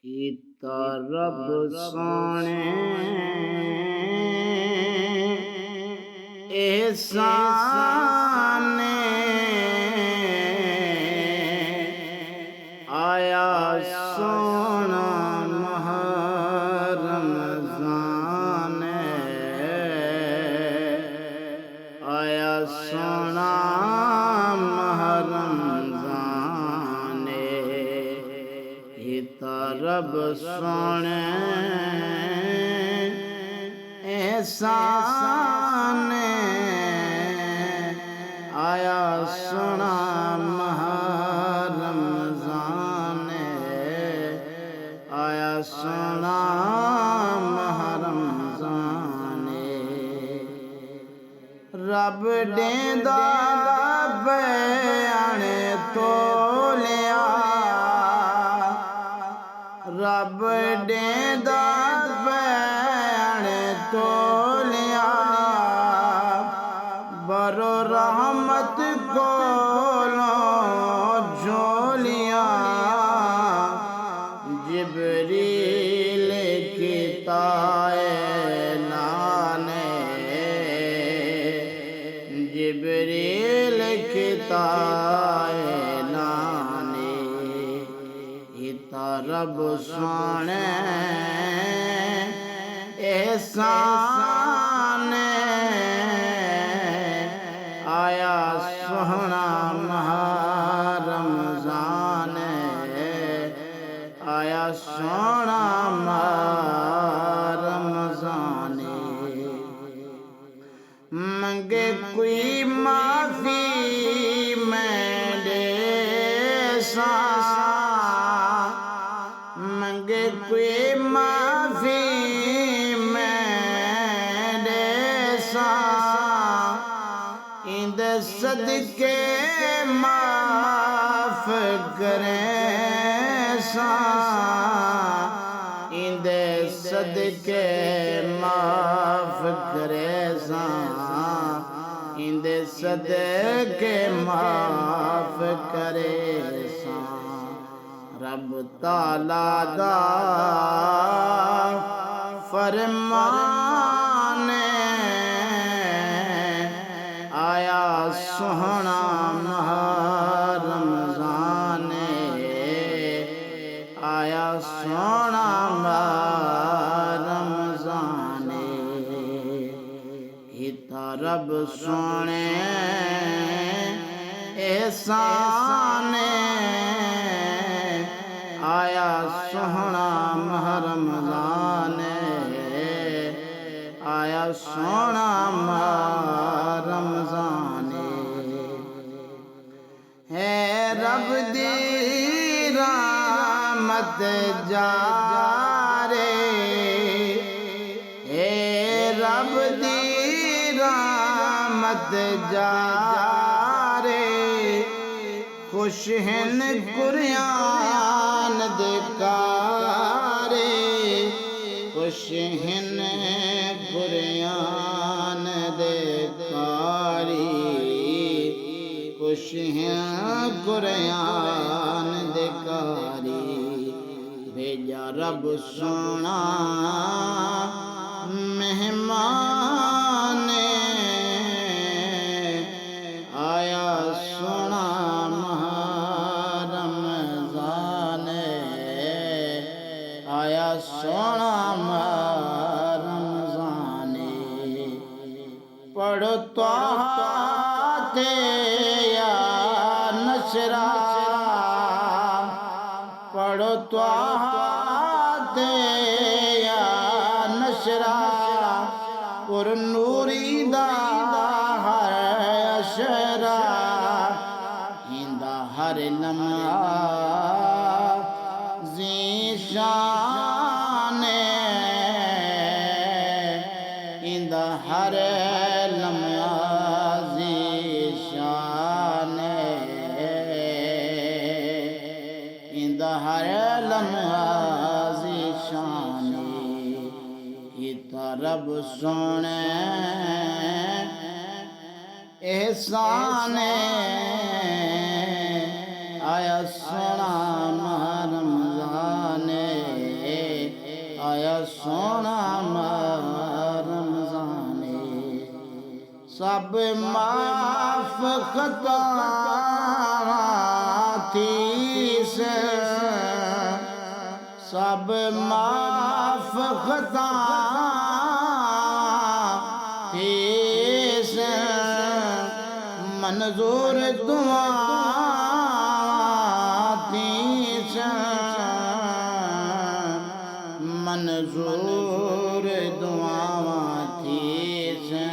कीता रब सोने एहसान आया सोना माह रमज़ान आया सोना माह रमज़ान कीता रब सोने एहसान आया सोना माह रमज़ान आया सोना माह रमज़ान रब देंदा बयान तोलिया रब देंदा बयान तोलिया बरो रहमत कोलों झोलिया जिब्रील की तायनाने जिब्रील की तायनाने इता रब सोने एहसान आया सोहना माह रमज़ान आया सोना माह रमज़ान मंगे कोई माफी मैं दे सा मंगे कोई माफी मैं दे सा इंद सदके माफ करें सा इंद सदके माफ करे सा इंद सदके माफ करे सा रब ताला दा फरमान आया सोहना माह रमज़ान आया सोना माह रमज़ान हिता रब सोने एहसान आया सोहना माह रमज़ान आया सोना माह रमज़ान है रब दी रहमत जारे है रब दी रहमत जारे खुश हैं कुरान देकारे खुश हैं कुरान देकारी खुश हैं कुरान देकारी भेजा रब सोना मेहमान आया सोना माह रमज़ान आया सोना माह रमज़ान पढ़ो ते या नशरा पढ़ो ते या नशरा पुर नूरी दा हर अशरा इंदा हर लम्हा ज़ीशान इंदा हर लम्हा ज़ीशान इंदा हर लम्हा ज़ीशान इता रब सोने एहसान आया सोना माह रमज़ान सोना रमजाने सब माफ खता थी से सब माफ खता थी से मंजूर दुआ थी से मंजूर दुआ थी से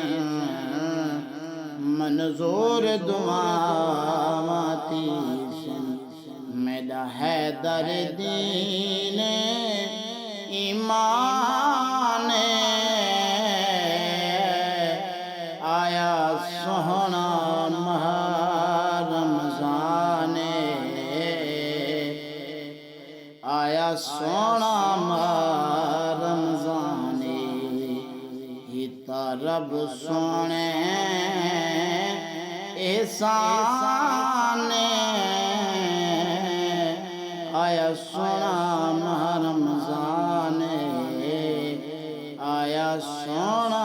मंजूर दुआ थी से मेरा हैदर दीन ईमान आया सोहना माह रमजान आया सोना माह रमजान हिता रब सोने एहसान आया सोना माह रमजान आया सोना